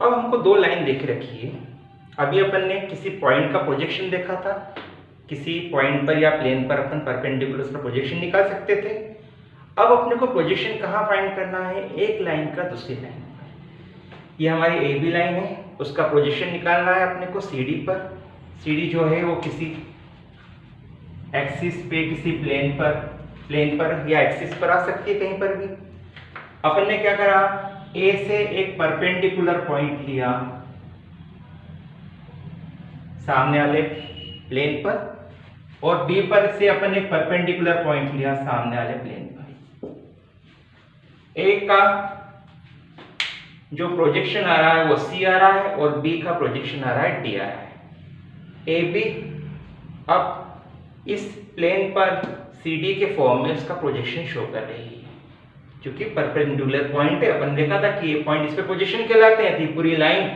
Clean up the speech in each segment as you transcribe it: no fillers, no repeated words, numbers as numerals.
अब हमको दो लाइन देख रखी है। अभी अपन ने किसी पॉइंट का प्रोजेक्शन देखा था, किसी पॉइंट पर या प्लेन पर अपन परपेंडिकुलर उसका प्रोजेक्शन निकाल सकते थे। अब अपने को प्रोजेक्शन कहाँ फाइंड करना है, एक लाइन का दूसरी लाइन पर। ये हमारी ए बी लाइन है, उसका प्रोजेक्शन निकालना है अपने को सी डी पर। सी डी जो है वो किसी एक्सिस पे, किसी प्लेन पर या एक्सिस पर आ सकती है कहीं पर भी। अपन ने क्या करा, ए से एक परपेंडिकुलर पॉइंट लिया सामने वाले प्लेन पर, और बी पर से अपन एक परपेंडिकुलर पॉइंट लिया सामने वाले प्लेन पर। ए का जो प्रोजेक्शन आ रहा है वो सी आ रहा है और बी का प्रोजेक्शन आ रहा है डी आ रहा है। ए बी अब इस प्लेन पर सी डी के फॉर्म में उसका प्रोजेक्शन शो कर रही है, क्योंकि परपेंडिकुलर पॉइंट है। अपन देखा था कि ये पॉइंट इस पे प्रोजेक्शन कहलाते हैं। तो पूरी लाइन,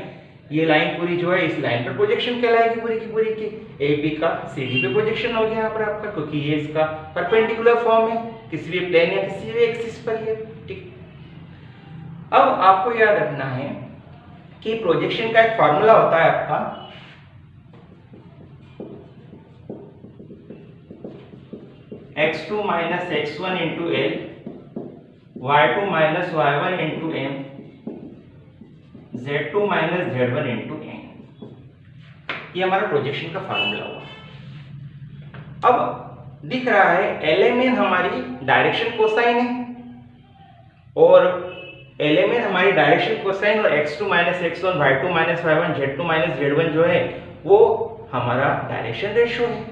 ये लाइन पूरी जो है इस लाइन पर प्रोजेक्शन कहलाएगी पूरी की पूरी की। ए बी का सी डी पे प्रोजेक्शन हो गया यहाँ पर आपका, क्योंकि ये इसका परपेंडिकुलर फॉर्म है, किसी भी प्लेन या किसी भी एक्सिस पर है। ठीक, अब आपको याद रखना है कि प्रोजेक्शन का एक फॉर्मूला होता है आपका, x2 minus x1 into L, y2 minus y1 into M, z2 minus z1 into N. ये हमारा प्रोजेक्शन का फॉर्मूला हुआ। अब दिख रहा है एलएमएन हमारी डायरेक्शन कोसाइन है, और एलएमएन हमारी डायरेक्शन कोसाइन, और x2 minus x1, y2 minus y1, z2 minus z1 जो है वो हमारा डायरेक्शन रेशियो है।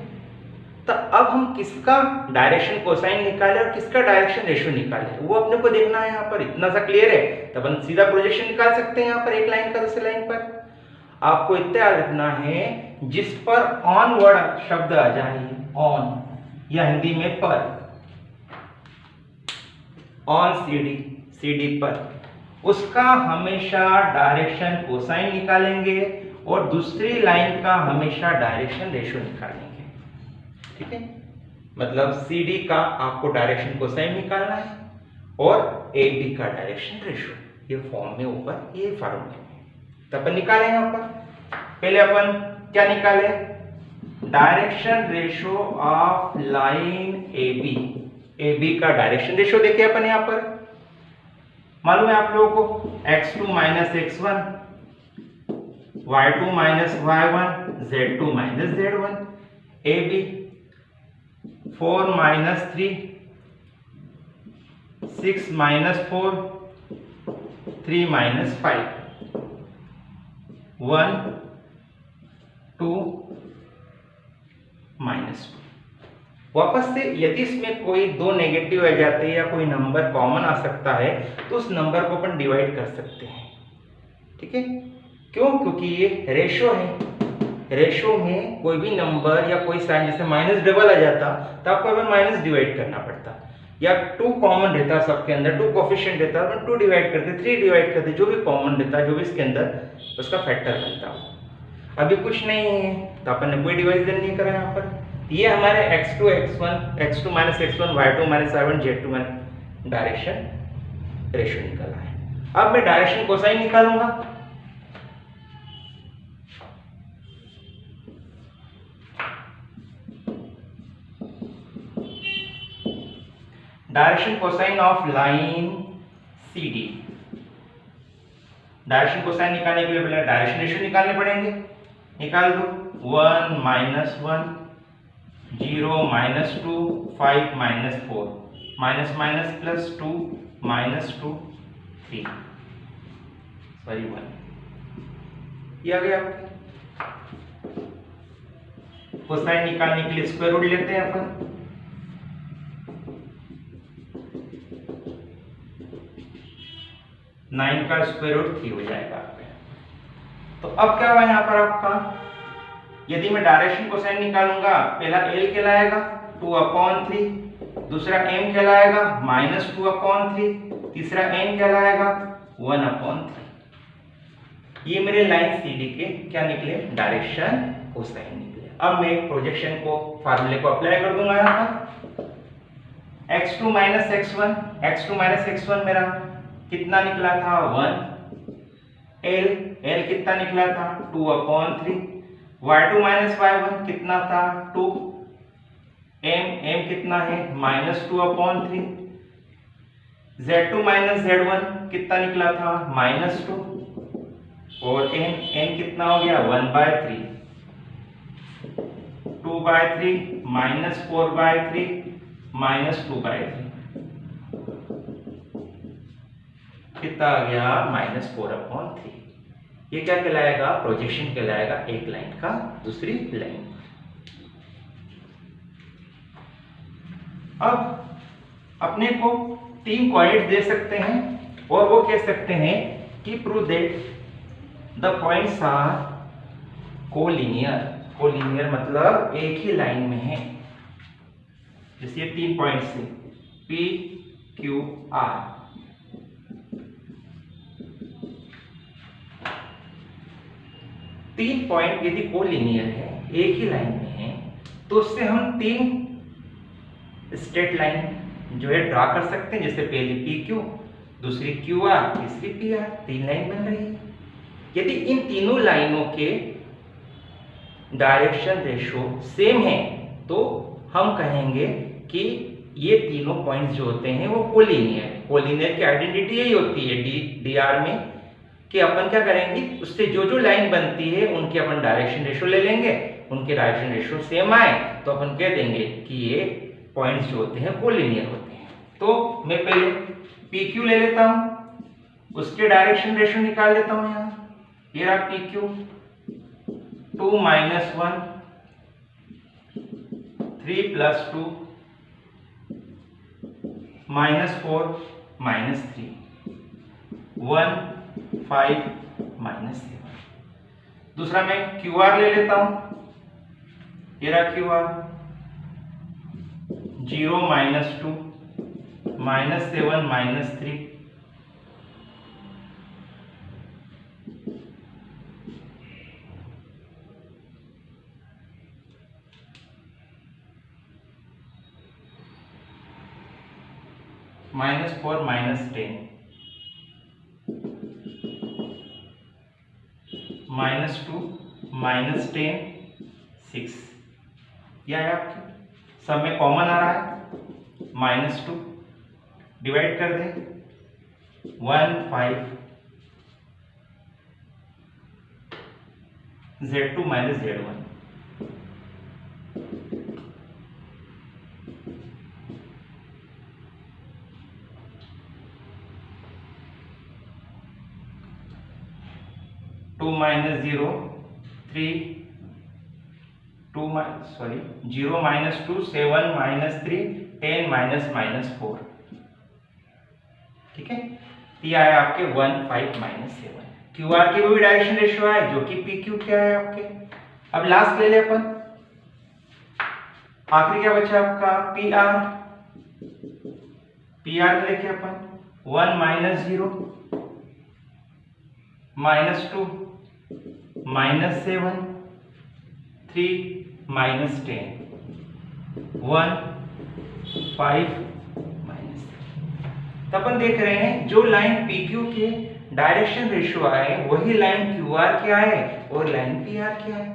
तो अब हम किसका डायरेक्शन कोसाइन निकाले और किसका डायरेक्शन रेशियो निकाले, वो अपने को देखना है। यहाँ पर इतना सा क्लियर है, तो अपन सीधा प्रोजेक्शन निकाल सकते हैं यहाँ पर एक लाइन का दूसरी लाइन पर। आपको इतना याद रखना है, जिस पर ऑन वर्ड शब्द आ जाए, ऑन या हिंदी में पर, ऑन सीडी पर, उसका हमेशा डायरेक्शन कोसाइन निकालेंगे और दूसरी लाइन का हमेशा डायरेक्शन रेशियो निकालेंगे। ठीक है, मतलब सी डी का आपको डायरेक्शन कोसाइन निकालना है और ए बी का डायरेक्शन रेशियो। ये फॉर्म में ऊपर ये फॉर्मूला है, तो अपन निकालें यहाँ पर। पहले अपन क्या निकाले, direction ratio of line A B का डायरेक्शन रेशियो देखे अपन यहाँ पर। मालूम है आप लोगों को x2 minus x1, y2 minus y1, z2 minus z1, A B 4 minus 3, 6 minus 4, 3 minus 5, 1, 2 minus 2। वापस से यदि इसमें कोई दो नेगेटिव आ जाते हैं या कोई नंबर कॉमन आ सकता है, तो उस नंबर को अपन डिवाइड कर सकते हैं। ठीक है, क्यों? क्योंकि ये रेशो है। रेशो में कोई भी नंबर या कोई साइन, जैसे माइनस डबल आ जाता तो आपको अपन माइनस डिवाइड करना पड़ता, या 2 कॉमन रहता सबके अंदर, 2 कोफिशिएंट रहता है, अपन 2 डिवाइड करते, 3 डिवाइड करते, जो भी कॉमन रहता है, जो भी इसके अंदर उसका फैक्टर बनता हो। अभी कुछ नहीं है तो अपन ने कोई डिवाइजन नहीं करा यहाँ पर। ये हमारे x2 minus x1, y2 minus y1, z2 minus direction ratio निकाला है। अब मैं डायरेक्शन कोसाइन निकालूंगा। Direction cosine of line C D. Direction cosine निकालने के लिए पहले डायरेक्शन रेशियो निकालने पड़ेंगे। निकाल दो, 1 minus 1, 0 minus 2, 5 minus 4, minus minus plus 2, minus 2, 3, sorry 1। ये आ गया आपके। कोसाइन निकालने के लिए स्क्वायर रूट लेते हैं अपन। नाइन का स्क्वायर रूट 3 हो जाएगा आपका। तो अब क्या हुआ यहाँ पर आपका, यदि मैं डायरेक्शन कोसाइन निकालूंगा, पहला एल कहलाएगा 2/3, दूसरा एम कहलाएगा -2/3, तीसरा एन कहलाएगा 1/3। ये मेरे लाइन सी डी के क्या निकले, डायरेक्शन कोसाइन निकले। अब मैं प्रोजेक्शन को फार्मूले को अप्लाई कर दूंगा यहाँ पर। x2 माइनस x1 मेरा कितना निकला था 1, एल एल कितना निकला था 2/3, y2 माइनस y1 कितना था 2, एम कितना है -2/3, z2 माइनस z1 कितना निकला था -2, और एन कितना हो गया 1/3, 2/3 -4/3 -2/3 कितना आ गया -4/3। ये क्या कहलाएगा प्रोजेक्शन कहलाएगा एक लाइन का दूसरी लाइन। अब अपने को 3 पॉइंट दे सकते हैं और वो कह सकते हैं कि prove that the points are collinear. Collinear मतलब एक ही लाइन में है। जैसे ये 3 पॉइंट्स है P Q R, तीन पॉइंट यदि कोलिनियर है एक ही लाइन में है तो उससे हम 3 स्ट्रेट लाइन जो है ड्रा कर सकते हैं। जैसे पहली PQ, दूसरी QR, तीसरी PR, 3 लाइन बन रही है। यदि इन तीनों लाइनों के डायरेक्शन रेशो सेम है तो हम कहेंगे कि ये तीनों पॉइंट्स जो होते हैं वो कोलिनियर। कोलिनियर की आइडेंटिटी यही होती है DR में कि अपन क्या करेंगे उससे जो जो लाइन बनती है उनके अपन डायरेक्शन रेशो ले लेंगे, उनके डायरेक्शन रेशो सेम आए तो अपन कह देंगे कि ये पॉइंट्स जो होते हैं कोलिनियर होते हैं। तो मैं पहले PQ ले लेता हूं, उसके डायरेक्शन रेशो निकाल लेता हूं। यहाँ ये रहा PQ 2 - 1 3 + 2 -4 -3 1 5 -7। दूसरा मैं QR ले लेता हूं, ये रहा QR 0 - 2 -7 -3 -4 -10 -2 -10 6। यह है आपकी सब में कॉमन आ रहा है -2 डिवाइड कर दें 1 5 Z2 - Z1 2 - 0 3 2 सॉरी 0 - 2 7 -3 10 -4। ठीक है, ये आया आपके 1 5 -7। QR के भी डायरेक्शन रेशियो है जो कि PQ क्या है आपके। अब लास्ट ले ले अपन, आखिरी क्या बचा आपका PR। PR में देखे अपन 1 - 0 -2 -7 3 -10 1 5 तो अपन देख रहे हैं जो लाइन PQ के डायरेक्शन रेशियो आए वही लाइन QR क्या है और लाइन PR क्या है।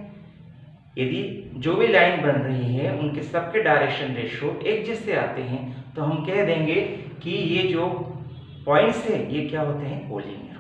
यदि जो भी लाइन बन रही है उनके सबके डायरेक्शन रेशियो एक जैसे आते हैं तो हम कह देंगे कि ये जो पॉइंट्स है ये क्या होते हैं कोलिनियर।